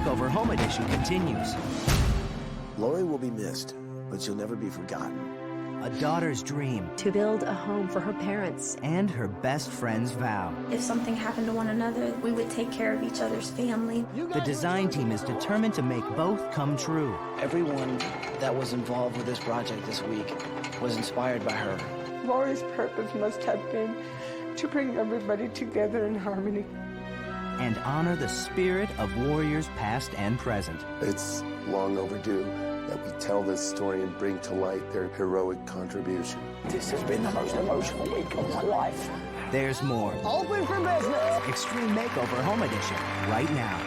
Makeover Home Edition continues. Lori will be missed, but she'll never be forgotten. A daughter's dream. To build a home for her parents. And her best friend's vow. If something happened to one another, we would take care of each other's family. The design team is determined to make both come true. Everyone that was involved with this project this week was inspired by her. Lori's purpose must have been to bring everybody together in harmony. And honor the spirit of warriors past and present. It's long overdue that we tell this story and bring to light their heroic contribution. This has been the most emotional week of my life. There's more. Open for business! Extreme Makeover Home Edition, right now.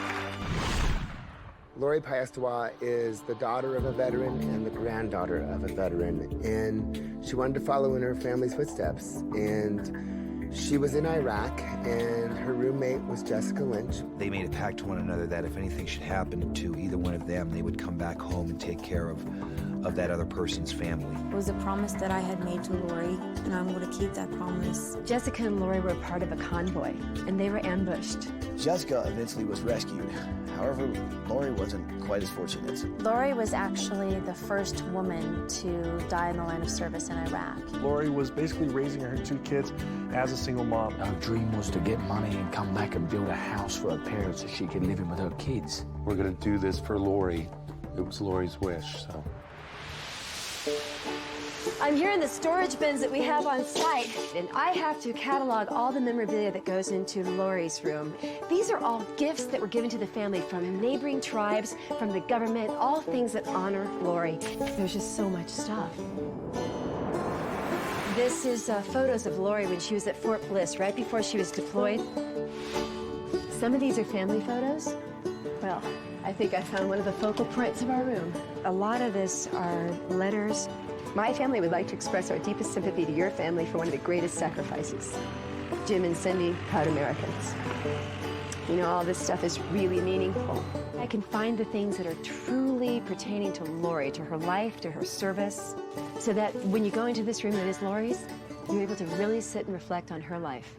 Lori Piestewa is the daughter of a veteran and the granddaughter of a veteran, and she wanted to follow in her family's footsteps. And she was in Iraq, and her roommate was Jessica Lynch. They made a pact to one another that if anything should happen to either one of them, they would come back home and take care of that other person's family. It was a promise that I had made to Lori, and I'm going to keep that promise. Jessica and Lori were part of a convoy, and they were ambushed. Jessica eventually was rescued. However, Lori wasn't quite as fortunate. Lori was actually the first woman to die in the line of service in Iraq. Lori was basically raising her two kids as a single mom. Her dream was to get money and come back and build a house for her parents so she could live in with her kids. We're going to do this for Lori. It was Lori's wish, so. I'm here in the storage bins that we have on site, and I have to catalog all the memorabilia that goes into Lori's room. These are all gifts that were given to the family from neighboring tribes, from the government, all things that honor Lori. There's just so much stuff. This is photos of Lori when she was at Fort Bliss, right before she was deployed. Some of these are family photos. Well, I think I found one of the focal points of our room. A lot of this are letters. My family would like to express our deepest sympathy to your family for one of the greatest sacrifices. Jim and Cindy, proud Americans. You know, all this stuff is really meaningful. I can find the things that are truly pertaining to Lori, to her life, to her service, so that when you go into this room that is Lori's, you're able to really sit and reflect on her life.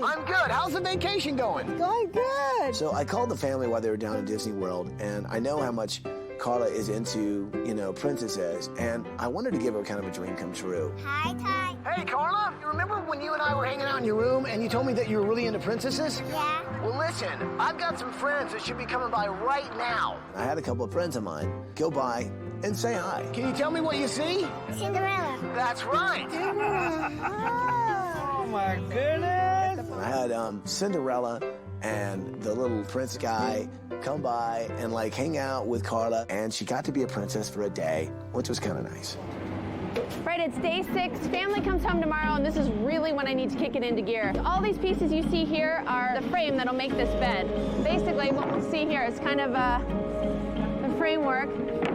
I'm good. How's the vacation going? Going good. So I called the family while they were down in Disney World, and I know how much Carla is into, princesses, and I wanted to give her kind of a dream come true. Hi, Ty. Hey, Carla. You remember when you and I were hanging out in your room and you told me that you were really into princesses? Yeah. Well, listen, I've got some friends that should be coming by right now. I had a couple of friends of mine go by and say hi. Can you tell me what you see? Cinderella. That's right. Oh, my goodness. I had Cinderella and the little prince guy come by and hang out with Carla, and she got to be a princess for a day, which was kind of nice. Right, it's day 6. Family comes home tomorrow, and this is really when I need to kick it into gear. All these pieces you see here are the frame that'll make this bed. Basically, what we'll see here is kind of the framework,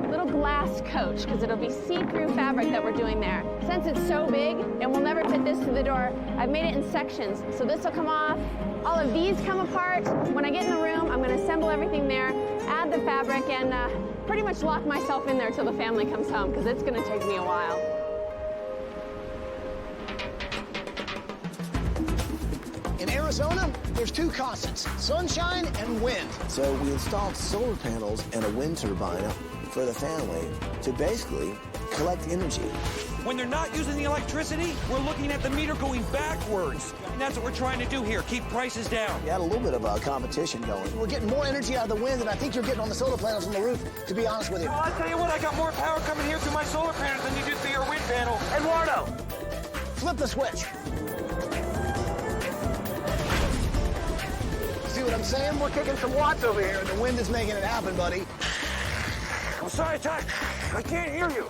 little glass coach, because it'll be see-through fabric that we're doing there. Since it's so big, and we'll never fit this to the door, I've made it in sections. So this will come off. All of these come apart. When I get in the room, I'm going to assemble everything there, add the fabric, and pretty much lock myself in there till the family comes home, because it's going to take me a while. In Arizona, there's 2 constants, sunshine and wind. So we installed solar panels and a wind turbine for the family to basically collect energy. When they're not using the electricity, we're looking at the meter going backwards. And that's what we're trying to do here, keep prices down. We had a little bit of a competition going. We're getting more energy out of the wind than I think you're getting on the solar panels on the roof, to be honest with you. Well, I'll tell you what, I got more power coming here through my solar panels than you do through your wind panel. Eduardo, flip the switch. See what I'm saying? We're kicking some watts over here, and the wind is making it happen, buddy. I'm sorry, Ty. I can't hear you.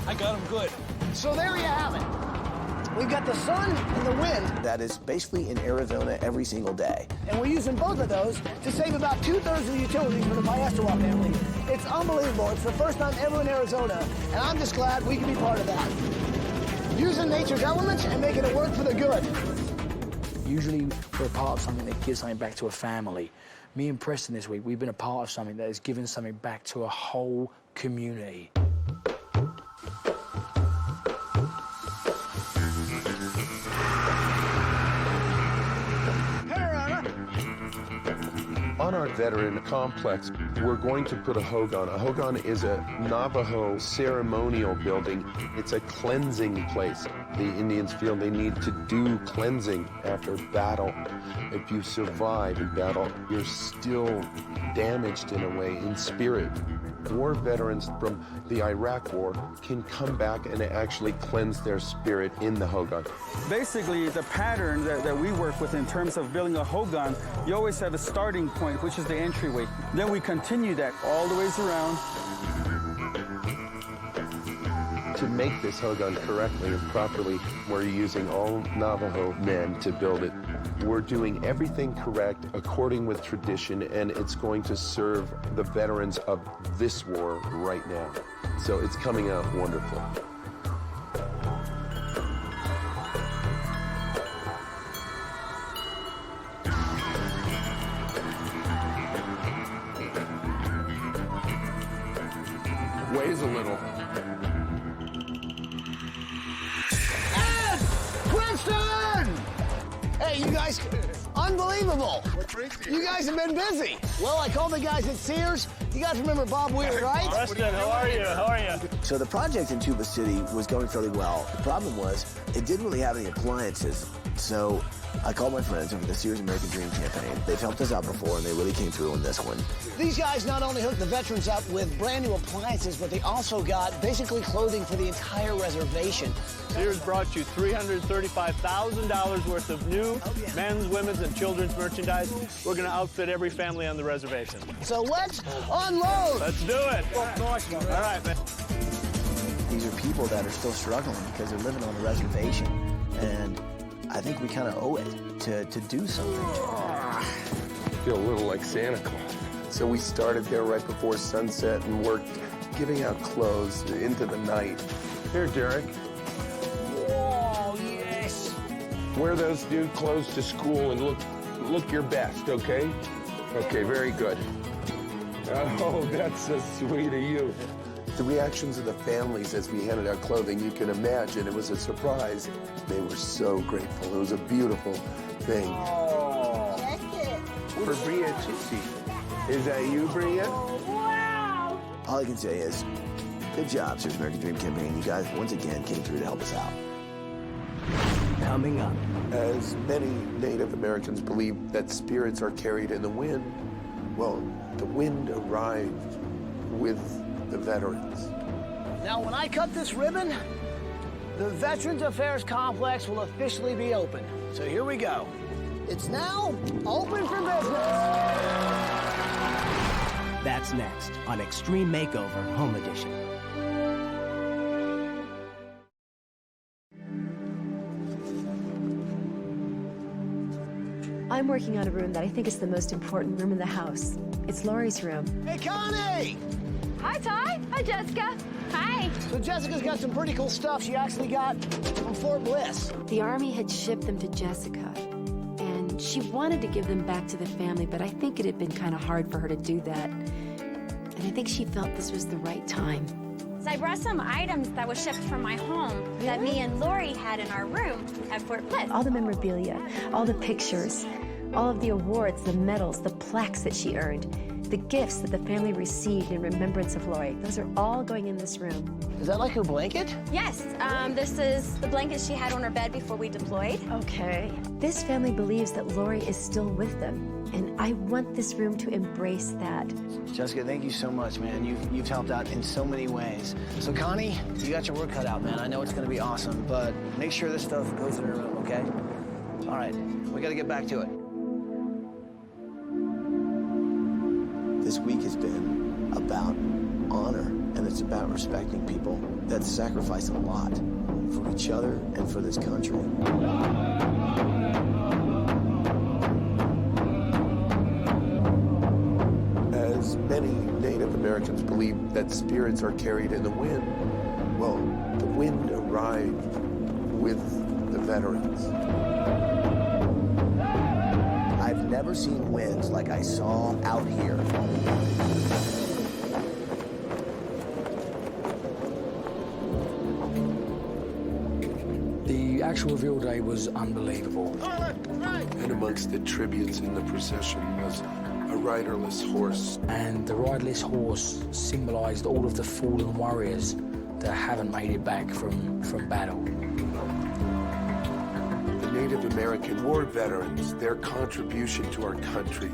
I got him good. So there you have it. We've got the sun and the wind. That is basically in Arizona every single day. And we're using both of those to save about 2/3 of the utilities for the Piestewa family. It's unbelievable. It's the first time ever in Arizona, and I'm just glad we can be part of that. using nature's elements and making it work for the good. Usually we're a part of something that gives something back to a family. Me and Preston this week, we've been a part of something that has given something back to a whole community. On our veteran complex, we're going to put a hogan. A hogan is a Navajo ceremonial building. It's a cleansing place. The Indians feel they need to do cleansing after battle. If you survive in battle, you're still damaged in a way, in spirit. War veterans from the Iraq War can come back and actually cleanse their spirit in the hogan. Basically, the pattern that we work with in terms of building a hogan, you always have a starting point, which is the entryway. Then we continue that all the ways around. To make this hogan correctly and properly, we're using all Navajo men to build it. We're doing everything correct according with tradition, and it's going to serve the veterans of this war right now. So it's coming out wonderful. Weighs a little. Princeton! Hey, you guys, unbelievable. You guys have been busy. Well, I called the guys at Sears. You guys remember Bob Weir, right? Preston, how are you? How are you? So the project in Tuba City was going fairly well. The problem was it didn't really have any appliances. So I called my friends over the Sears American Dream campaign. They've helped us out before, and they really came through on this one. These guys not only hooked the veterans up with brand new appliances, but they also got basically clothing for the entire reservation. Sears brought you $335,000 worth of new men's, women's, and children's merchandise. We're going to outfit every family on the reservation. So let's unload. Let's do it. All right, man. These are people that are still struggling because they're living on the reservation, and I think we kind of owe it to do something. I feel a little like Santa Claus. So we started there right before sunset and worked giving out clothes into the night. Here, Derek. Oh, yes. Wear those new clothes to school and look your best, okay? Okay, very good. Oh, that's so sweet of you. The reactions of the families as we handed out clothing, you can imagine, it was a surprise. They were so grateful. It was a beautiful thing. Oh. For Bria Chitsy. Is that you, Bria? Wow. All I can say is, good job, Sears American Dream campaign. You guys, once again, came through to help us out. Coming up. As many Native Americans believe that spirits are carried in the wind, well, the wind arrived with the veterans. Now, when I cut this ribbon, the Veterans Affairs Complex will officially be open. So here we go. It's now open for business. That's next on Extreme Makeover Home Edition. I'm working on a room that I think is the most important room in the house. It's Lori's room. Hey, Connie! Hi, Ty. Hi, Jessica. Hi. So Jessica's got some pretty cool stuff she actually got from Fort Bliss. The Army had shipped them to Jessica, and she wanted to give them back to the family, but I think it had been kind of hard for her to do that. And I think she felt this was the right time. So I brought some items that was shipped from my home that me and Lori had in our room at Fort Bliss. All the memorabilia, all the pictures, all of the awards, the medals, the plaques that she earned, the gifts that the family received in remembrance of Lori, those are all going in this room. Is that like her blanket? Yes, this is the blanket she had on her bed before we deployed. Okay. This family believes that Lori is still with them, and I want this room to embrace that. Jessica, thank you so much, man. You've helped out in so many ways. So Connie, you got your work cut out, man. I know it's gonna be awesome, but make sure this stuff goes in her room, okay? All right, we gotta get back to it. This week has been about honor, and it's about respecting people that sacrifice a lot for each other and for this country. As many Native Americans believe that spirits are carried in the wind, well, the wind arrived with the veterans. I've never seen winds like I saw out here. The actual reveal day was unbelievable. And amongst the tributes in the procession was a riderless horse. And the riderless horse symbolized all of the fallen warriors that haven't made it back from battle. The Native American war veterans, their contribution to our country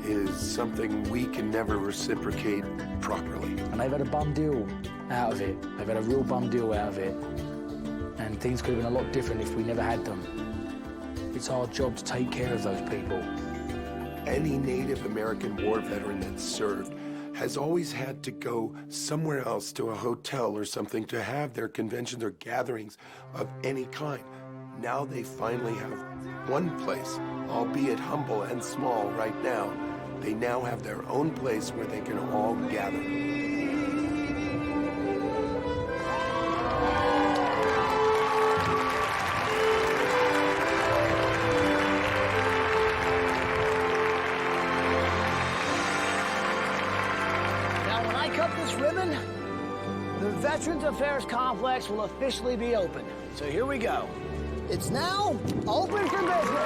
is something we can never reciprocate properly. And they've had a bum deal out of it. They've had a real bum deal out of it. And things could have been a lot different if we never had them. It's our job to take care of those people. Any Native American war veteran that served has always had to go somewhere else, to a hotel or something, to have their conventions or gatherings of any kind. Now they finally have one place, albeit humble and small right now. They now have their own place where they can all gather. The Veterans Affairs Complex will officially be open. So here we go. It's now open for business.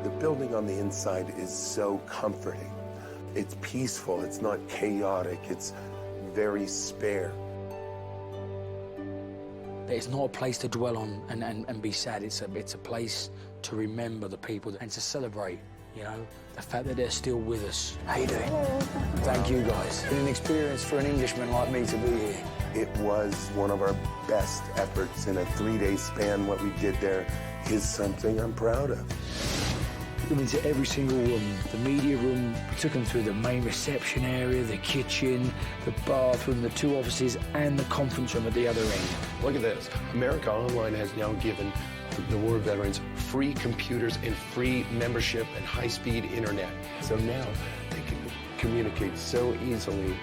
The building on the inside is so comforting. It's peaceful, it's not chaotic, it's very spare. It's not a place to dwell on and be sad. It's a place to remember the people and to celebrate, you know, the fact that they're still with us. How you doing? Thank you, guys. It's been an experience for an Englishman like me to be here. It was one of our best efforts in a 3-day span. What we did there is something I'm proud of. We went to every single room. The media room, we took them through the main reception area, the kitchen, the bathroom, the 2 offices, and the conference room at the other end. Look at this. America Online has now given the war veterans free computers and free membership and high-speed internet. So now they can communicate so easily.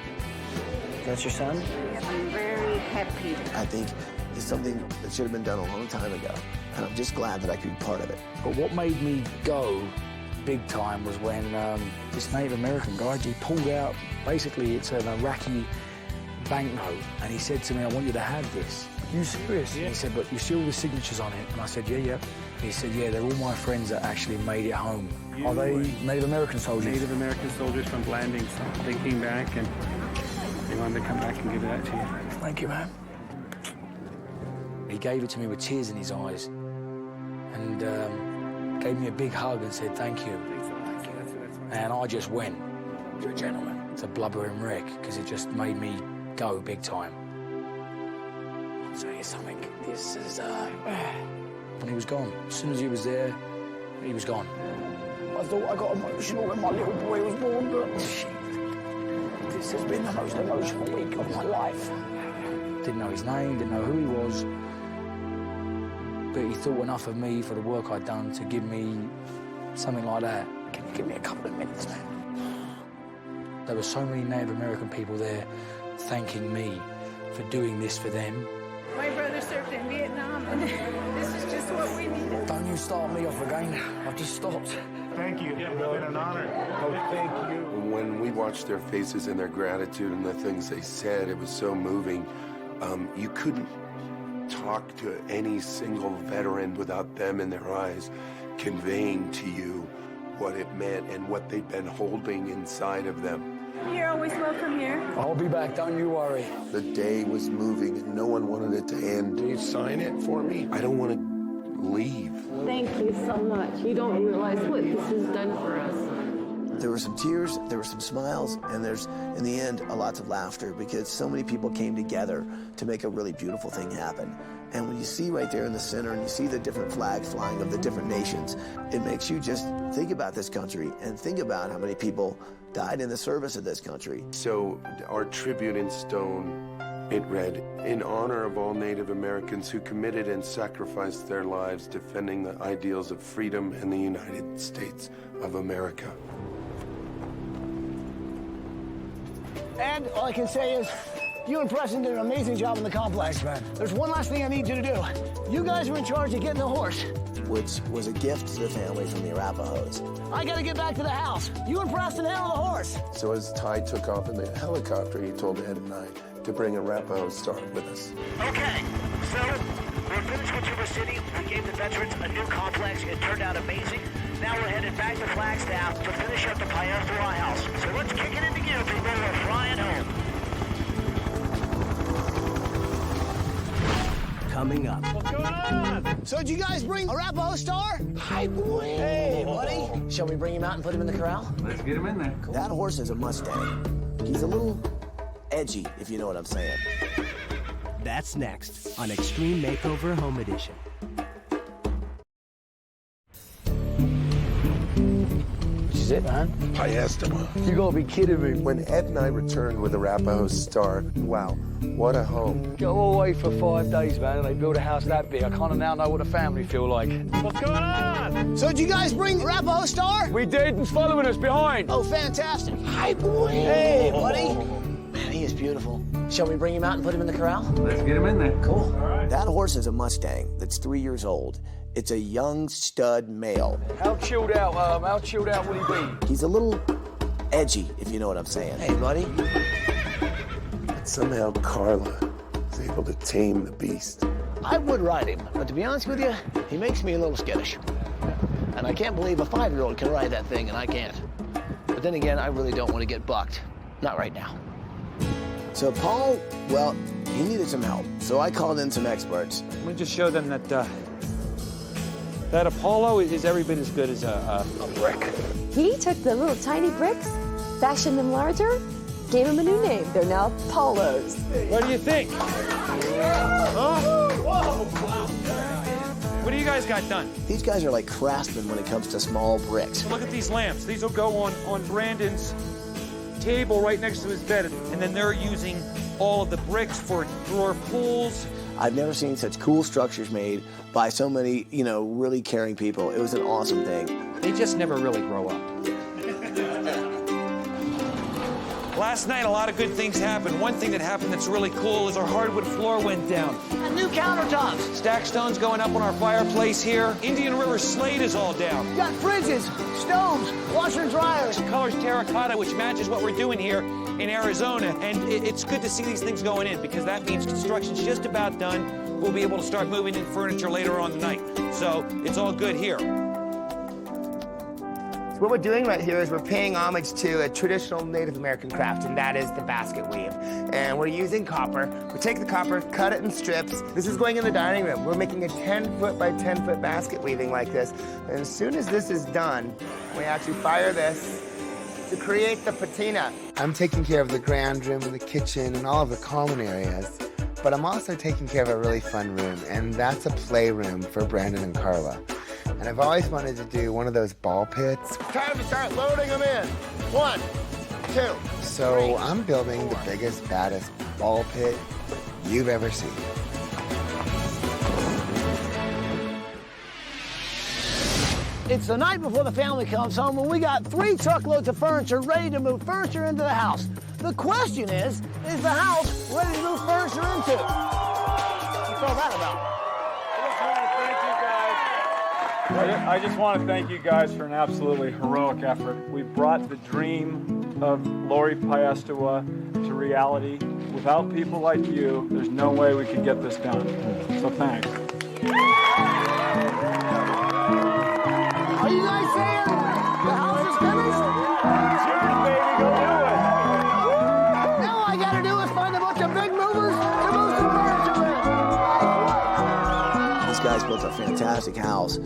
That's your son? I'm very happy. I think it's something that should have been done a long time ago, and I'm just glad that I could be part of it. But what made me go big time was when this Native American guy, he pulled out, basically it's an Iraqi banknote, and he said to me, I want you to have this. Are you serious? Yeah. And he said, but you see all the signatures on it? And I said, yeah. And he said, yeah, they're all my friends that actually made it home. Are they Native American soldiers? Native American soldiers from Blanding, so they came back and they wanted to come back and give that to you. Thank you, man. He gave it to me with tears in his eyes and gave me a big hug and said, thank you. And I just went. You're a gentleman. It's a blubbering wreck because it just made me go big time. I'll tell you something. This is... And he was gone. As soon as he was there, he was gone. I thought I got emotional when my little boy was born, but this has been the most emotional week of my life. Didn't know his name, didn't know who he was, but he thought enough of me for the work I'd done to give me something like that. Can you give me a couple of minutes, man? There were so many Native American people there thanking me for doing this for them. My brother served in Vietnam, and this is just what we needed. Don't you start me off again. I've just stopped. Thank you. It's been an honor. Oh, thank you. When we watched their faces and their gratitude and the things they said, it was so moving. You couldn't talk to any single veteran without them in their eyes conveying to you what it meant and what they'd been holding inside of them. You're always welcome here. I'll be back, don't you worry. The day was moving and no one wanted it to end. Can you sign it for me? I don't want to leave. Thank you so much. You don't realize what this has done for us. There were some tears, there were some smiles, and there's, in the end, a lot of laughter because so many people came together to make a really beautiful thing happen. And when you see right there in the center and you see the different flags flying of the different nations, it makes you just think about this country and think about how many people died in the service of this country. So our tribute in stone, it read, in honor of all Native Americans who committed and sacrificed their lives defending the ideals of freedom in the United States of America. And all I can say is, you and Preston did an amazing job in the complex. Man. There's one last thing I need you to do. You guys are in charge of getting the horse. Which was a gift to the family from the Arapahoes. I gotta get back to the house. You and Preston handle the horse. So as Ty took off in the helicopter, he told Ed and I to bring a Arapaho star with us. Okay, so we're finished with River City. We gave the veterans a new complex. It turned out amazing. Now we're headed back to Flagstaff to finish up the Piestewa house. So let's kick it into gear, people. We're flying home. Coming up. What's going on? So did you guys bring a Arapaho star? Hi, boy. Hey, buddy. Shall we bring him out and put him in the corral? Let's get him in there. Cool. That horse is a Mustang. He's a little edgy, if you know what I'm saying. That's next on Extreme Makeover Home Edition. This is it, man. Piestewa. You gotta be kidding me. When Ed and I returned with the Arapaho star, wow, what a home. Go all the way for 5 days, man, and they build a house that big. I kind of now know what a family feel like. What's going on? So did you guys bring a Arapaho star? We did. He's following us behind. Oh, fantastic. Hi, boy. Hey, buddy. Man, he is beautiful. Shall we bring him out and put him in the corral? Let's get him in there. Cool. All right. That horse is a Mustang that's 3 years old. It's a young stud male. How chilled out will he be? He's a little edgy, if you know what I'm saying. Hey, buddy. But somehow Carla was able to tame the beast. I would ride him, but to be honest with you, he makes me a little skittish. And I can't believe a 5-year-old can ride that thing and I can't. But then again, I really don't want to get bucked. Not right now. So Paul, well, he needed some help. So I called in some experts. Let me just show them that that Apollo is every bit as good as a brick. He took the little tiny bricks, fashioned them larger, gave them a new name. They're now Polos. What do you think? Huh? What do you guys got done? These guys are like craftsmen when it comes to small bricks. Look at these lamps. These will go on Brandon's table right next to his bed, and then they're using all of the bricks for drawer pulls. I've never seen such cool structures made by so many, really caring people. It was an awesome thing. They just never really grow up. Last night, a lot of good things happened. One thing that happened that's really cool is our hardwood floor went down. And new countertops. Stack stones going up on our fireplace here. Indian River slate is all down. You got fridges, stoves, washer and dryers. The color's terracotta, which matches what we're doing here in Arizona. And it's good to see these things going in because that means construction's just about done. We'll be able to start moving in furniture later on tonight. So it's all good here. What we're doing right here is we're paying homage to a traditional Native American craft, and that is the basket weave. And we're using copper. We take the copper, cut it in strips. This is going in the dining room. We're making a 10-foot by 10-foot basket weaving like this. And as soon as this is done, we actually fire this to create the patina. I'm taking care of the grand room and the kitchen and all of the common areas, but I'm also taking care of a really fun room, and that's a playroom for Brandon and Carla. And I've always wanted to do one of those ball pits. Time to start loading them in. 1, 2. So I'm building the biggest, baddest ball pit you've ever seen. It's the night before the family comes home, and we got 3 truckloads of furniture ready to move furniture into the house. The question is the house ready to move furniture into? What's all that about? I just want to thank you guys for an absolutely heroic effort. We brought the dream of Lori Piestewa to reality. Without people like you, there's no way we could get this done. So thanks. Are you guys saying the house is finished? Cheers, baby, go do it. Now all I gotta do is find a bunch of big movers to move some furniture in. These guys built a fantastic house.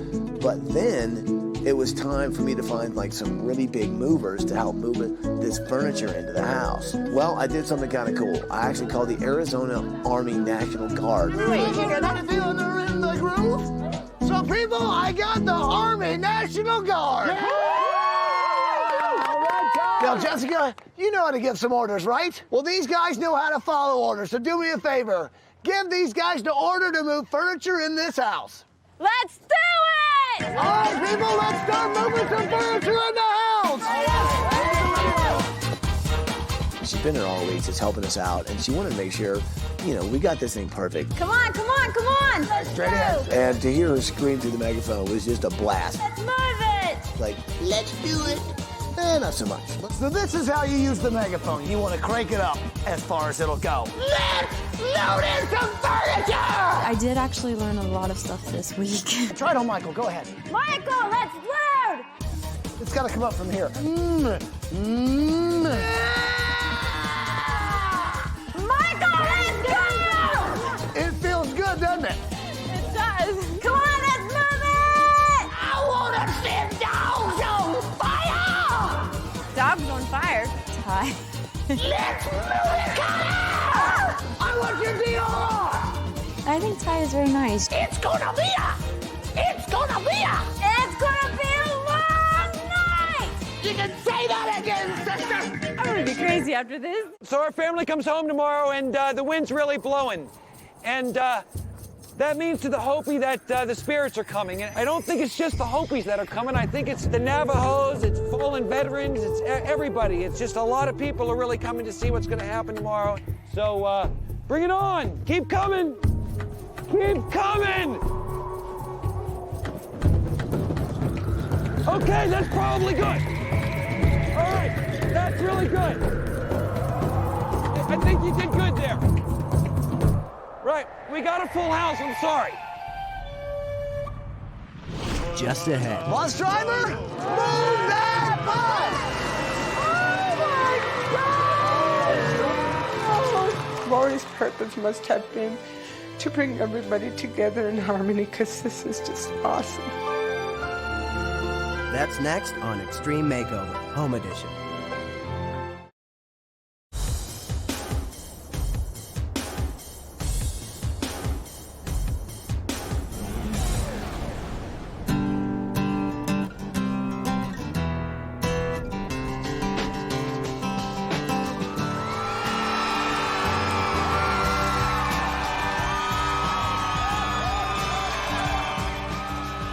But then it was time for me to find like some really big movers to help move this furniture into the house. Well, I did something kind of cool. I actually called the Arizona Army National Guard. Anything in the groove? So people, I got the Army National Guard. Yeah! Now, Jessica, you know how to give some orders, right? Well, these guys know how to follow orders, so do me a favor. Give these guys the order to move furniture in this house. Let's do it! All right, people, let's start moving some furniture in the house. She's been here all week, just helping us out, and she wanted to make sure, you know, we got this thing perfect. Come on, come on, come on! Let's go! And to hear her scream through the megaphone was just a blast. Let's move it! Like, let's do it. Not so much. So this is how you use the megaphone. You want to crank it up as far as it'll go. Let's load in some furniture! I did actually learn a lot of stuff this week. Try it on Michael. Go ahead. Michael, let's load! It's got to come up from here. Michael, let's go! It feels good, doesn't it? It does. Come on, let's move it! I want to send dogs on fire! Dogs on fire. Ty. Let's move it, Kyle! I want your DR! I think Ty is very nice. It's gonna be a long night! You can say that again, sister! I'm gonna be crazy after this. So our family comes home tomorrow, and the wind's really blowing. And that means to the Hopi that the spirits are coming. And I don't think it's just the Hopis that are coming. I think it's the Navajos, it's fallen veterans, it's everybody. It's just a lot of people are really coming to see what's going to happen tomorrow. So bring it on. Keep coming. Keep coming. Okay, that's probably good. All right, that's really good. I think you did good there. Right, we got a full house, I'm sorry. Just ahead. Bus driver, move that bus! Oh, Lori's purpose must have been to bring everybody together in harmony, because this is just awesome. That's next on Extreme Makeover, Home Edition.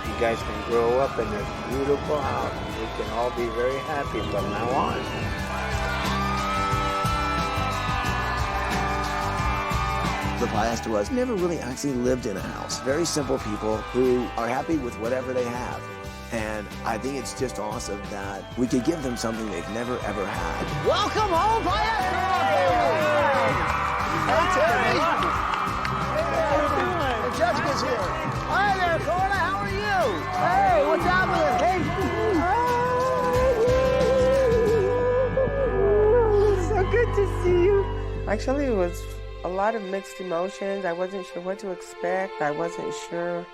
You guys can grow up in this beautiful house, and we can all be very happy from now on. The Piestewas never really actually lived in a house. Very simple people who are happy with whatever they have. And I think it's just awesome that we could give them something they've never, ever had. Welcome home, Piestewa! Hey, Terry! Hey, Jessica's here. Hi there, Cora, how are you? Hey, what's happening? Hey! So good to see you. Actually, it was a lot of mixed emotions. I wasn't sure what to expect. I wasn't sure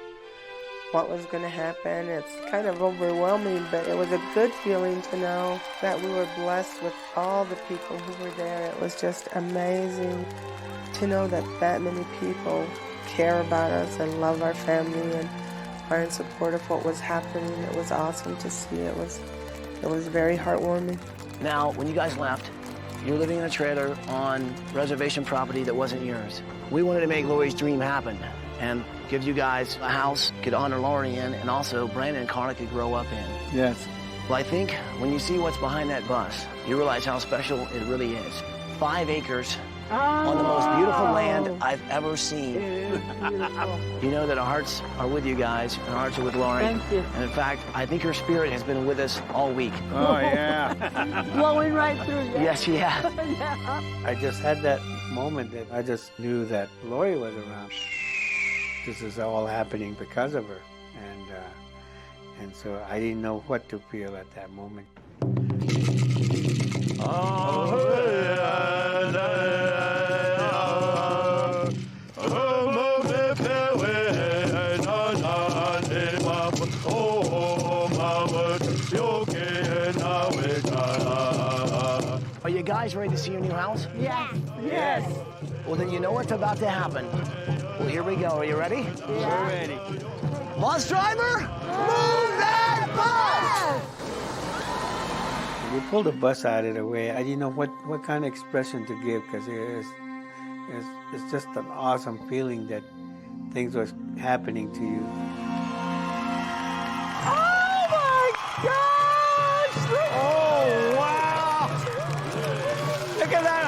what was going to happen. It's kind of overwhelming, but it was a good feeling to know that we were blessed with all the people who were there. It was just amazing to know that that many people care about us and love our family and are in support of what was happening. It was awesome to see. It was very heartwarming. Now, when you guys left, you're living in a trailer on reservation property that wasn't yours. We wanted to make Lori's dream happen and give you guys a house, could honor Lori in, and also Brandon and Carla could grow up in. Yes. Well, I think when you see what's behind that bus, you realize how special it really is. 5 acres on the most beautiful land I've ever seen. You know that our hearts are with you guys, and our hearts are with Lori. Thank you. And in fact, I think her spirit has been with us all week. Oh, yeah. Blowing right through you. Yes, yeah. I just had that moment that I just knew that Lori was around. This is all happening because of her. And so I didn't know what to feel at that moment. Are you guys ready to see your new house? Yes. Yes. Well, then you know what's about to happen. Well, here we go. Are you ready? Yeah. We're ready. Bus driver, move that bus! We pulled the bus out of the way. I didn't know what kind of expression to give, because it's just an awesome feeling that things was happening to you. Oh my gosh! Oh, wow! Look at that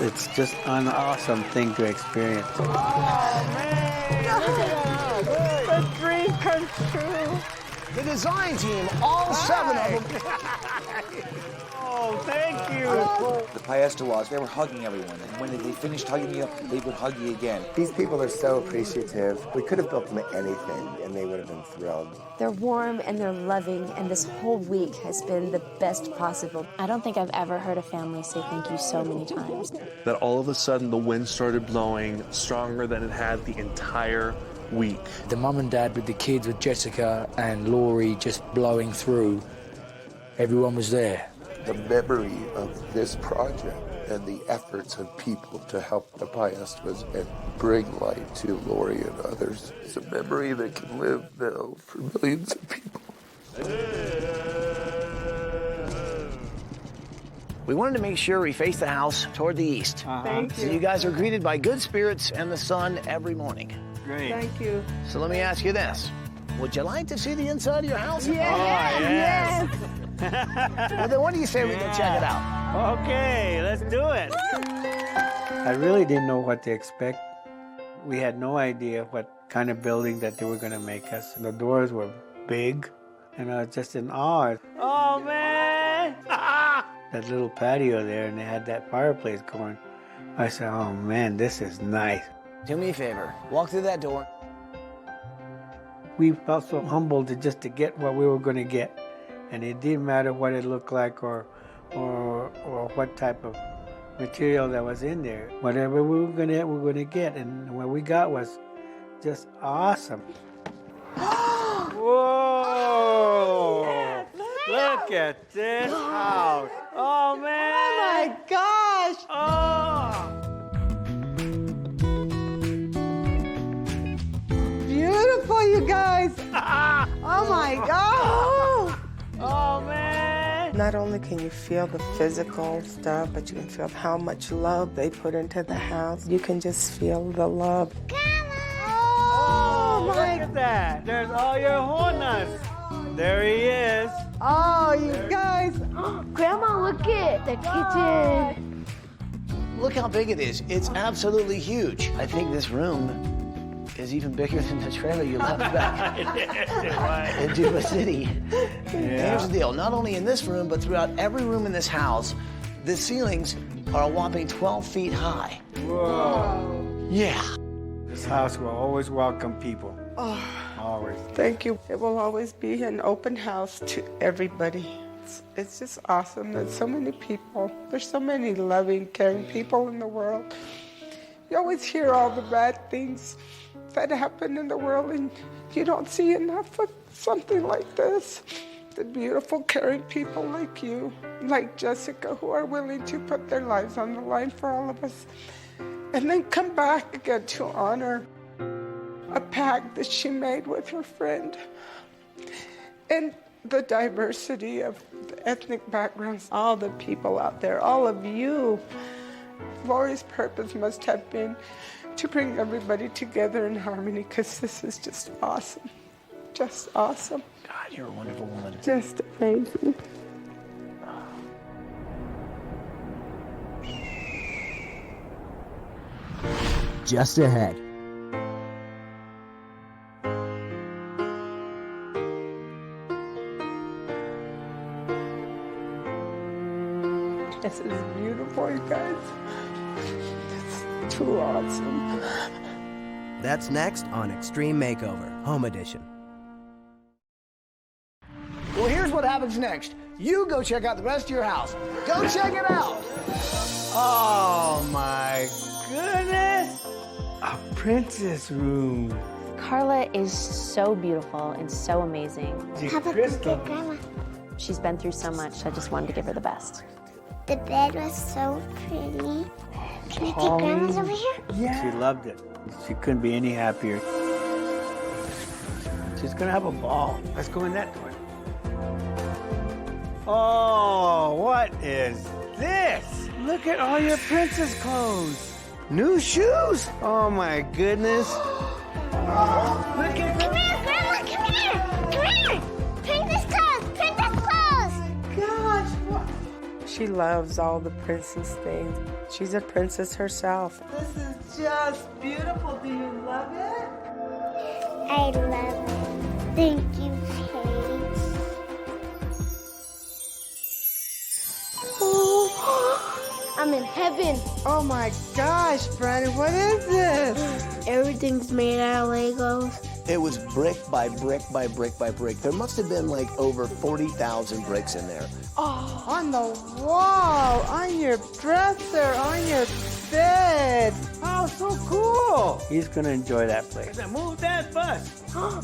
It's just an awesome thing to experience. Oh, man! The dream comes true. The design team, all 7 of them. Oh, thank you. The Piestewas, they were hugging everyone, and when they finished hugging you, they would hug you again. These people are so appreciative. We could have built them anything, and they would have been thrilled. They're warm and they're loving, and this whole week has been the best possible. I don't think I've ever heard a family say thank you so many times. That all of a sudden the wind started blowing stronger than it had the entire week. The mum and dad with the kids, with Jessica and Laurie just blowing through, everyone was there. The memory of this project and the efforts of people to help the Piestewas and bring light to Laurie and others. It's a memory that can live now for millions of people. We wanted to make sure we face the house toward the east. Thank you. So you guys are greeted by good spirits and the sun every morning. Great. Thank you. So let me ask you this. Would you like to see the inside of your house? Yes. Well, then what do you say we go check it out? Okay, let's do it. I really didn't know what to expect. We had no idea what kind of building that they were going to make us. The doors were big, and I was just in awe. Oh, man! That little patio there, and they had that fireplace going. I said, oh, man, this is nice. Do me a favor. Walk through that door. We felt so humbled to get what we were going to get. And it didn't matter what it looked like or what type of material that was in there. Whatever we were going to get. And what we got was just awesome. Whoa! Look at this house. Oh, man! Oh, my gosh! Oh! Beautiful, you guys. Oh my God. Oh man. Not only can you feel the physical stuff, but you can feel how much love they put into the house. You can just feel the love. Oh, look at that. There's all your hornets. There he is. Oh, you guys. Grandma, look at the kitchen. Look how big it is. It's absolutely huge. I think this room is even bigger than the trailer you left back in Duba City. Here's the deal. Not only in this room, but throughout every room in this house, the ceilings are a whopping 12 feet high. Whoa. Yeah. This house will always welcome people. Oh, always. Thank you. It will always be an open house to everybody. It's just awesome. There's so many people. There's so many loving, caring people in the world. You always hear all the bad things that happen in the world, and you don't see enough of something like this. The beautiful, caring people like you, like Jessica, who are willing to put their lives on the line for all of us, and then come back again to honor a pact that she made with her friend. And the diversity of the ethnic backgrounds, all the people out there, all of you. Laurie's purpose must have been to bring everybody together in harmony, because this is just awesome. Just awesome. God, you're a wonderful woman. Just amazing. Just ahead. This is beautiful, you guys. It's too awesome. That's next on Extreme Makeover, Home Edition. Well, here's what happens next. You go check out the rest of your house. Go check it out. Oh my goodness! A princess room. Carla is so beautiful and so amazing. Have a good day, Grandma. She's been through so much, I just wanted to give her the best. The bed was so pretty. Can I take Grandma's over here? Yeah. She loved it. She couldn't be any happier. She's gonna have a ball. Let's go in that door. Oh, what is this? Look at all your princess clothes. New shoes? Oh my goodness. Look at Come here, Grandma, come here. Come here. Princess clothes, princess clothes. Gosh, what? She loves all the princess things. She's a princess herself. This is just beautiful. Do you love it? I love it. Thank you, Paige. Oh, I'm in heaven. Oh my gosh, Brandon, what is this? Everything's made out of Legos. It was brick by brick by brick by brick. There must have been like over 40,000 bricks in there. Oh, on the wall, on your dresser, on your bed. Oh, so cool. He's gonna enjoy that place. Move that bus.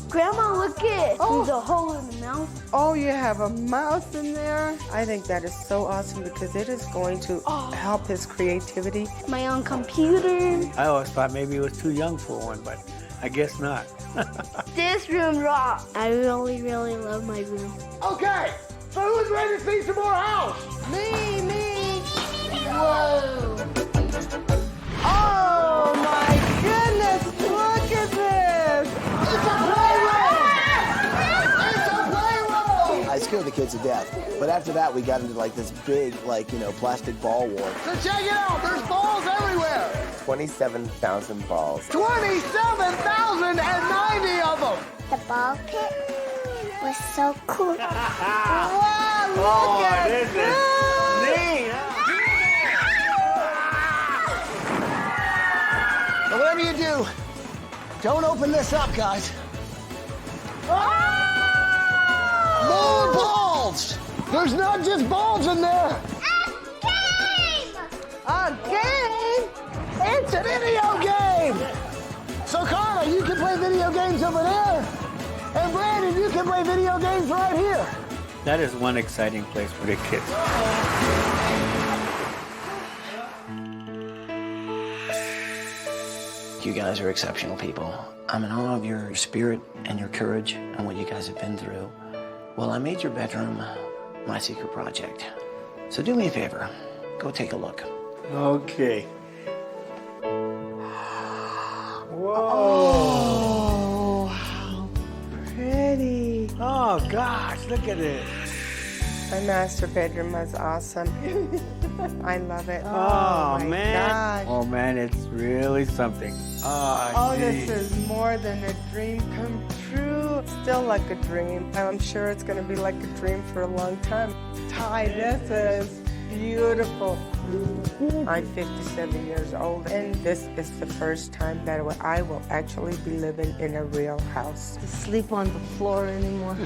Grandma, look it. Oh. There's a hole in the mouth. Oh, you have a mouse in there? I think that is so awesome because it is going to help his creativity. My own computer. I always thought maybe it was too young for one, but I guess not. This room rocks. I really, really love my room. Okay, so who's ready to see some more house? Me. Whoa. Oh my goodness, look at this. It's a playroom! It's a playroom! I scared the kids to death. But after that, we got into like this big, like, plastic ball war. So check it out, there's balls everywhere. 27,000 balls. 27,090 of them! The ball pit was so cool. Wow, look at this is neat. Now, whatever you do, don't open this up, guys. More balls! There's not just balls in there. A game? It's a video game! So Carla, you can play video games over there. And Brandon, you can play video games right here. That is one exciting place for the kids. You guys are exceptional people. I'm in awe of your spirit and your courage and what you guys have been through. Well, I made your bedroom my secret project. So do me a favor, go take a look. Okay. Whoa. Oh, how pretty. Oh, gosh, look at this. My master bedroom was awesome. I love it. Oh, my man. gosh. Oh, man, it's really something. Oh, this is more than a dream come true. It's still like a dream. I'm sure it's going to be like a dream for a long time. Ty, this is beautiful. I'm 57 years old, and this is the first time that I will actually be living in a real house. To sleep on the floor anymore.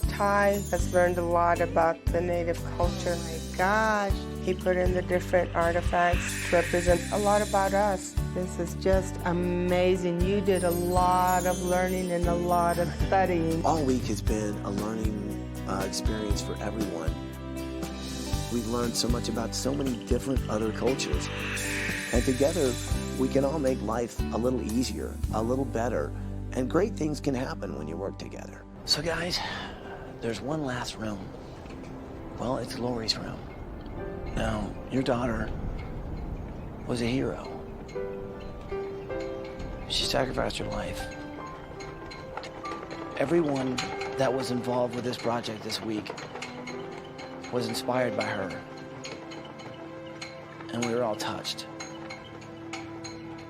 Ty has learned a lot about the native culture. My gosh, he put in the different artifacts to represent a lot about us. This is just amazing. You did a lot of learning and a lot of studying. All week has been a learning experience for everyone. We've learned so much about so many different other cultures. And together, we can all make life a little easier, a little better, and great things can happen when you work together. So guys, there's one last room. Well, it's Lori's room. Now, your daughter was a hero. She sacrificed her life. Everyone that was involved with this project this week was inspired by her. And we were all touched.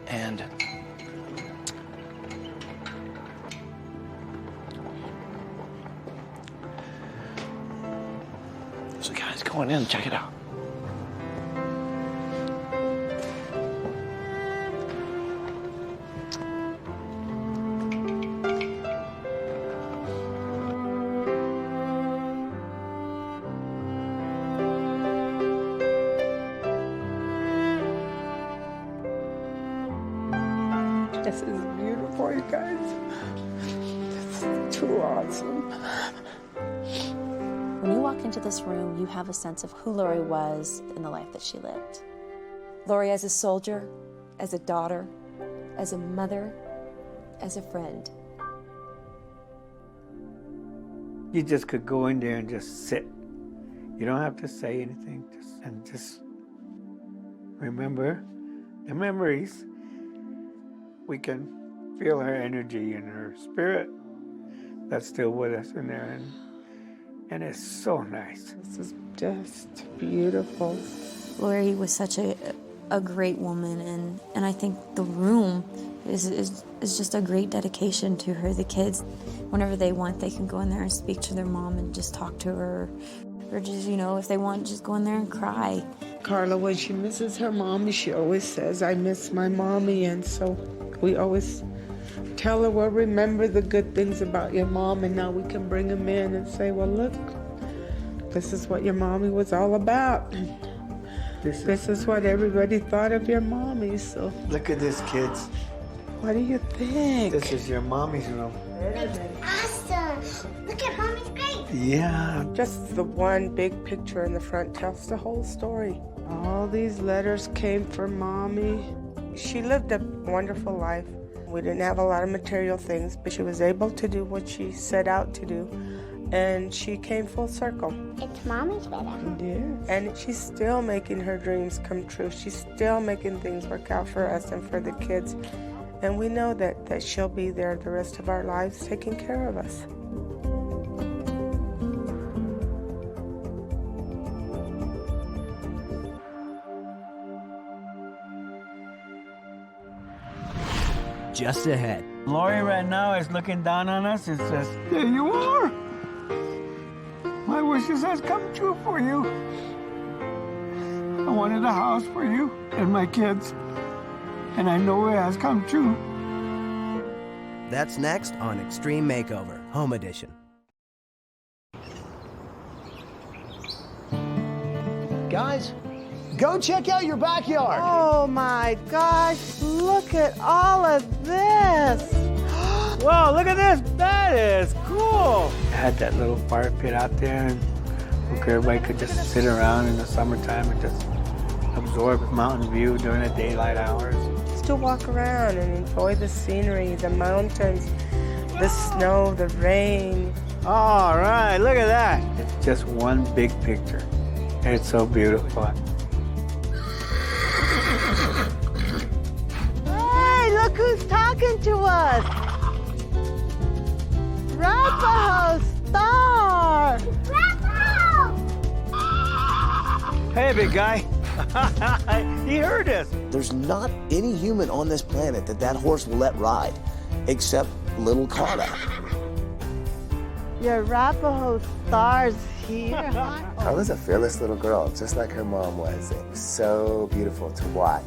And so guys, go on in, check it out. This is beautiful, you guys. This is too awesome. When you walk into this room, you have a sense of who Lori was and the life that she lived. Lori as a soldier, as a daughter, as a mother, as a friend. You just could go in there and just sit. You don't have to say anything, just remember the memories. We can feel her energy and her spirit that's still with us in there. and it's so nice. This is just beautiful. Lori was such a great woman, and I think the room is just a great dedication to her. The kids, whenever they want, they can go in there and speak to their mom and just talk to her, or just, you know, if they want, just go in there and cry. Carla, when she misses her mommy, she always says, I miss my mommy, and so we always tell her, well, remember the good things about your mom, and now we can bring them in and say, well, look, this is what your mommy was all about. This is what everybody thought of your mommy, so. Look at this, kids. What do you think? This is your mommy's room. Awesome. Look at Mommy's great. Yeah. Just the one big picture in the front tells the whole story. All these letters came from Mommy. She lived a wonderful life. We didn't have a lot of material things, but she was able to do what she set out to do. And she came full circle. It's Mommy's bedroom. Yes. And she's still making her dreams come true. She's still making things work out for us and for the kids. And we know that she'll be there the rest of our lives taking care of us. Just ahead. Lori right now is looking down on us and says, there you are. My wishes has come true for you. I wanted a house for you and my kids, and I know it has come true. That's next on Extreme Makeover, Home Edition. Guys, go check out your backyard. Oh my gosh, look at all of this. Wow, look at this. That is cool. I had that little fire pit out there, and everybody could just sit around in the summertime and just absorb mountain view during the daylight hours. Just to walk around and enjoy the scenery, the mountains, the snow, the rain. All right, look at that. It's just one big picture, and it's so beautiful. Hey, look who's talking to us. Arapaho Star! Hey, big guy. He heard us. There's not any human on this planet that horse will let ride, except little Carla. Your Arapaho Star's here. Carla's a fearless little girl, just like her mom was. It was so beautiful to watch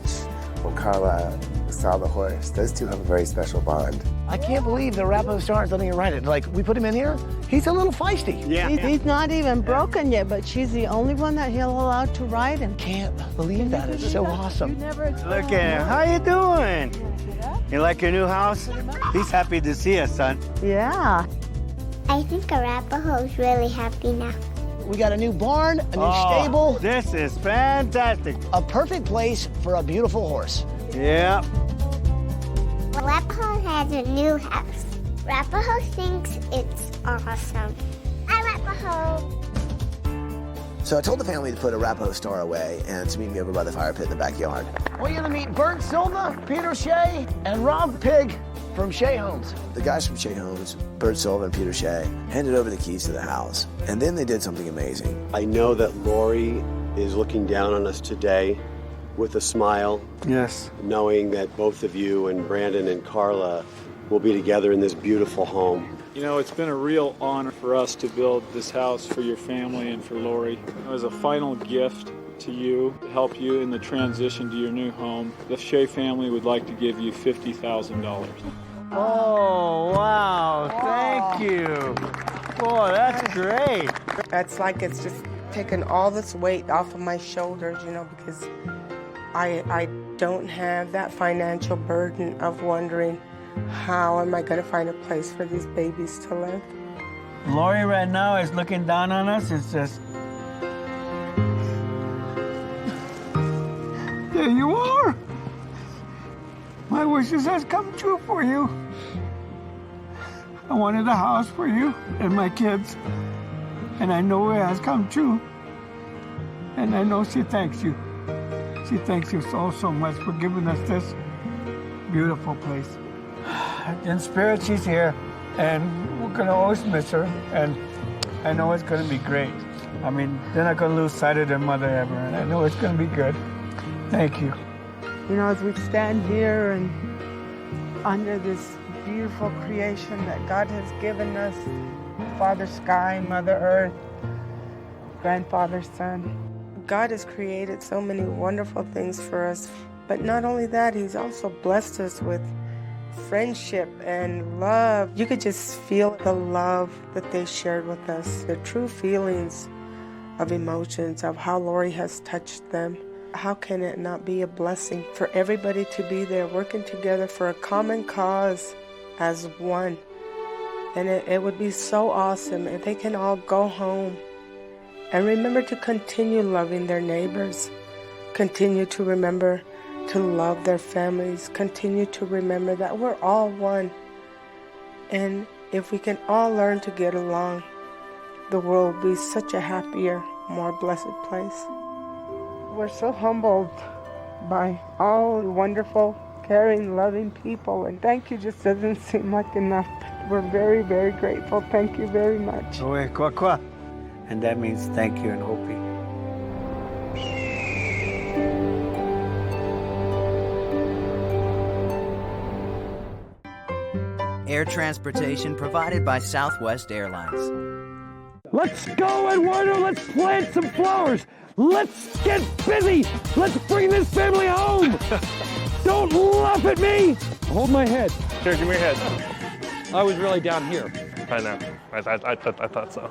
when Carla saw the horse. Those two have a very special bond. I can't believe the Arapaho Star is letting you ride it. Like, we put him in here, he's a little feisty. Yeah. He's not even broken yet, but she's the only one that he'll allow to ride him. Can't believe that. It's so awesome. Look at him. How you doing? You like your new house? He's happy to see us, son. Yeah. I think Arapaho's really happy now. We got a new barn, a new stable. This is fantastic. A perfect place for a beautiful horse. Yeah. Arapaho has a new house. Arapaho thinks it's awesome. Arapaho. So I told the family to put Arapaho Star away and to meet me over by the fire pit in the backyard. Well, you're gonna meet Bert Silva, Peter Shea, and Rob Pig from Shea Homes. The guys from Shea Homes, Bert Silva and Peter Shea, handed over the keys to the house. And then they did something amazing. I know that Lori is looking down on us today with a smile. Yes. Knowing that both of you and Brandon and Carla will be together in this beautiful home. You know, it's been a real honor for us to build this house for your family and for Lori. As a final gift to you, to help you in the transition to your new home, the Shea family would like to give you $50,000. Oh, wow. Thank you. Boy, that's great. That's like it's just taken all this weight off of my shoulders, you know, because I don't have that financial burden of wondering how am I going to find a place for these babies to live. Lori right now is looking down on us and says, there you are. My wishes has come true for you. I wanted a house for you and my kids, and I know it has come true. And I know she thanks you. She thanks you so much for giving us this beautiful place. In spirit, she's here, and we're gonna always miss her. And I know it's going to be great. I mean, they're not going to lose sight of their mother ever, and I know it's going to be good. Thank you. You know, as we stand here and under this beautiful creation that God has given us, Father Sky, Mother Earth, Grandfather Sun, God has created so many wonderful things for us. But not only that, He's also blessed us with friendship and love. You could just feel the love that they shared with us, the true feelings of emotions, of how Lori has touched them. How can it not be a blessing for everybody to be there working together for a common cause as one? And it would be so awesome if they can all go home and remember to continue loving their neighbors, continue to remember to love their families, continue to remember that we're all one. And if we can all learn to get along, the world will be such a happier, more blessed place. We're so humbled by all the wonderful, caring, loving people, and thank you just doesn't seem like enough. We're very, very grateful. Thank you very much. And that means thank you and Hopi. Air transportation provided by Southwest Airlines. Let's go, Eduardo. Let's plant some flowers. Let's get busy. Let's bring this family home. Don't laugh at me. Hold my head. Here, give me your head. I was really down here. I know. I thought so.